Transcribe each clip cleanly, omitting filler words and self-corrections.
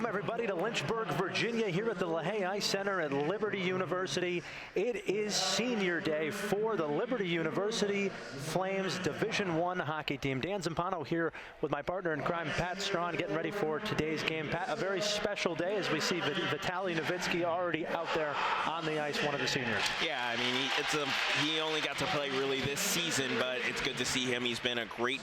everybody, to Lynchburg, Virginia, here at the LaHaye Ice Center at Liberty University. It is senior day for the Liberty University Flames Division I hockey team. Dan Zampano here with my partner in crime, Pat Strawn, getting ready for today's game. Pat, a very special day as we see Vitaly Nowitzki already out there on the ice, one of the seniors. Yeah, I mean, he only got to play really this season, but it's good to see him. He's been a great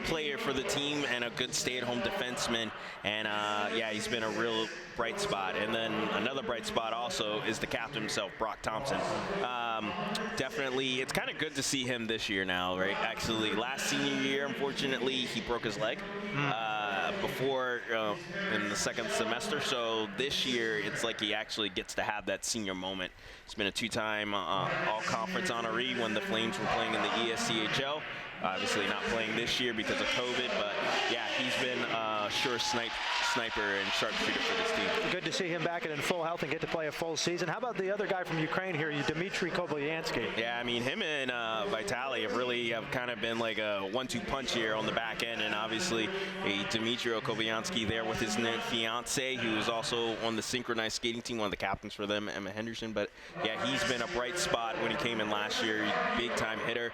player for the team and a good stay-at-home defenseman. And yeah, he's been a real bright spot. And then another bright spot also is the captain himself, Brock Thompson. Definitely, it's kind of good to see him this year now, right? Actually, last senior year, unfortunately, he broke his leg before in the second semester. So this year, it's like he actually gets to have that senior moment. He's been a two-time all-conference honoree when the Flames were playing in the ESCHL. Obviously not playing this year because of COVID, but yeah, he's been a sure sniper and sharpshooter for this team. Good to see him back and in full health and get to play a full season. How about the other guy from Ukraine here, Dimitri Kovaliansky? Yeah, I mean, him and Vitaly have really kind of been like a 1-2 punch here on the back end, and obviously Dimitri Kovaliansky there with his fiance, who was also on the synchronized skating team, one of the captains for them, Emma Henderson. But yeah, he's been a bright spot when he came in last year. Big time hitter,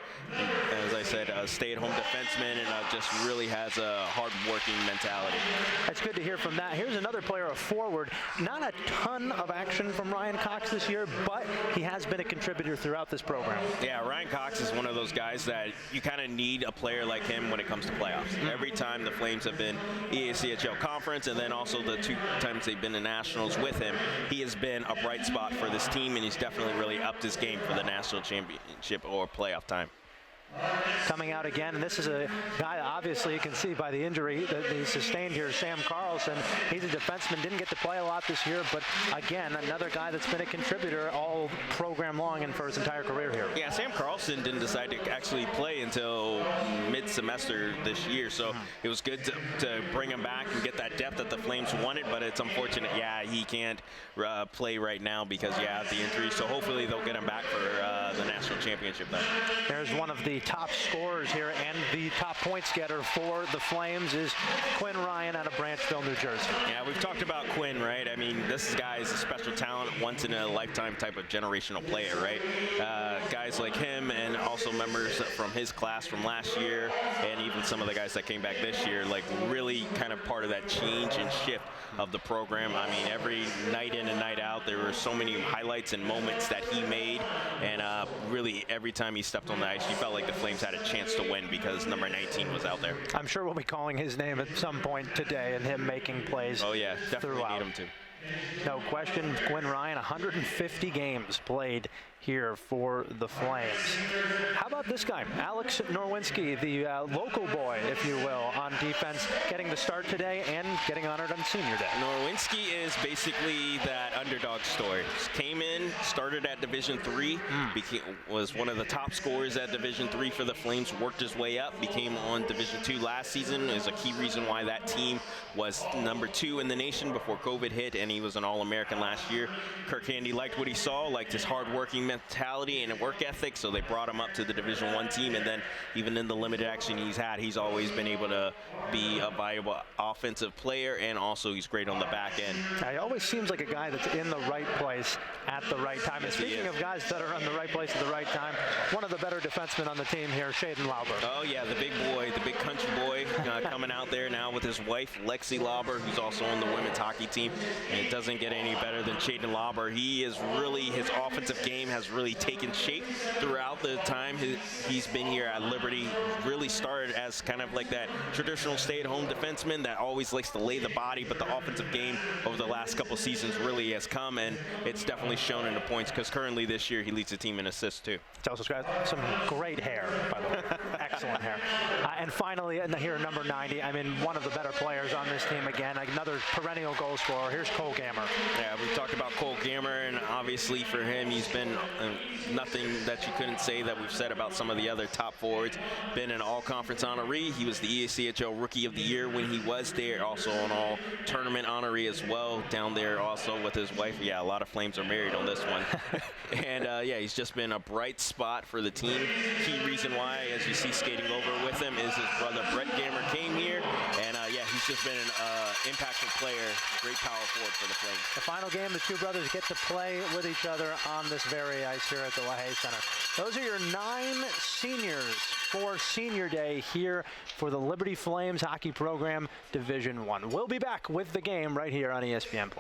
as I said, a stay-at-home defenseman, and just really has a hard-working mentality. That's good to hear from that. Here's another player, a forward. Not a ton of action from Ryan Cox this year, but he has been a contributor throughout this program. Yeah, Ryan Cox is one of those guys that you kind of need a player like him when it comes to playoffs. Every time the Flames have been EACHL Conference, and then also the 2 times they've been in Nationals with him, he has been a bright spot for this team, and he's definitely really upped his game for the National Championship or playoff time. Coming out again, and this is a guy, obviously you can see by the injury that he sustained here, Sam Carlson. He's a defenseman, didn't get to play a lot this year, but again, another guy that's been a contributor all program long and for his entire career here. Yeah, Sam Carlson didn't decide to actually play until mid-semester this year, so it was good to bring him back and get that depth that the Flames wanted, but it's unfortunate, yeah, he can't play right now because, yeah, of the injury, so hopefully they'll get him back for the National Championship then. There's one of the top scorers here and the top points getter for the Flames is Quinn Ryan out of Branchville, New Jersey. Yeah, we've talked about Quinn, right? I mean, this guy is a special talent, once in a lifetime type of generational player, right? Guys like him and also members from his class from last year and even some of the guys that came back this year, like really kind of part of that change and shift of the program. I mean, every night in and night out, there were so many highlights and moments that he made, and really every time he stepped on the ice, you felt like the Flames had a chance to win because number 19 was out there. I'm sure we'll be calling his name at some point today and him making plays. Oh yeah, definitely throughout. Need him to. No question, Quinn Ryan, 150 games played here for the Flames. How about this guy, Alex Norwinski, the local boy, if you will, on defense, getting the start today and getting honored on senior day. Norwinski is basically that underdog story. Came in, started at Division III, was one of the top scorers at Division III for the Flames, worked his way up, became on Division II last season, is a key reason why that team was number 2 in the nation before COVID hit, and he was an All-American last year. Kirk Handy liked what he saw, liked his hard-working mentality and work ethic, so they brought him up to the Division I team, and then even in the limited action he's had, he's always been able to be a viable offensive player, and also he's great on the back end. He always seems like a guy that's in the right place at the right time. Yes, and speaking of guys that are in the right place at the right time, one of the better defensemen on the team here, Shayden Lauber. Oh yeah, the big boy, the big country boy, coming out there now with his wife, Lexi Lauber, who's also on the women's hockey team, and it doesn't get any better than Shayden Lauber. He is really, his offensive game has really taken shape throughout the time he's been here at Liberty. Really started as kind of like that traditional stay-at-home defenseman that always likes to lay the body, but the offensive game over the last couple seasons really has come, and it's definitely shown in the points, because currently this year he leads the team in assists too. He's also got some great hair, by the way. Excellent hair. And finally, here, number 90, I mean, one of the better players on this team again, another perennial goal scorer. Here's Cole Gammer. Yeah, we've talked about Cole Gammer, and obviously for him, he's been nothing that you couldn't say that we've said about some of the other top forwards. Been an all-conference honoree. He was the ECHL Rookie of the Year when he was there. Also an all-tournament honoree as well down there also with his wife. Yeah, a lot of Flames are married on this one. And yeah, he's just been a bright spot for the team. Key reason why, as you see skating over with him, is his brother Brett Gammer came here. And yeah, he's just been an impactful player, great power forward for the Flames. The final game, the two brothers get to play with each other on this very ice here at the LaHaye Center. Those are your 9 seniors for Senior Day here for the Liberty Flames hockey program Division I. We'll be back with the game right here on ESPN+.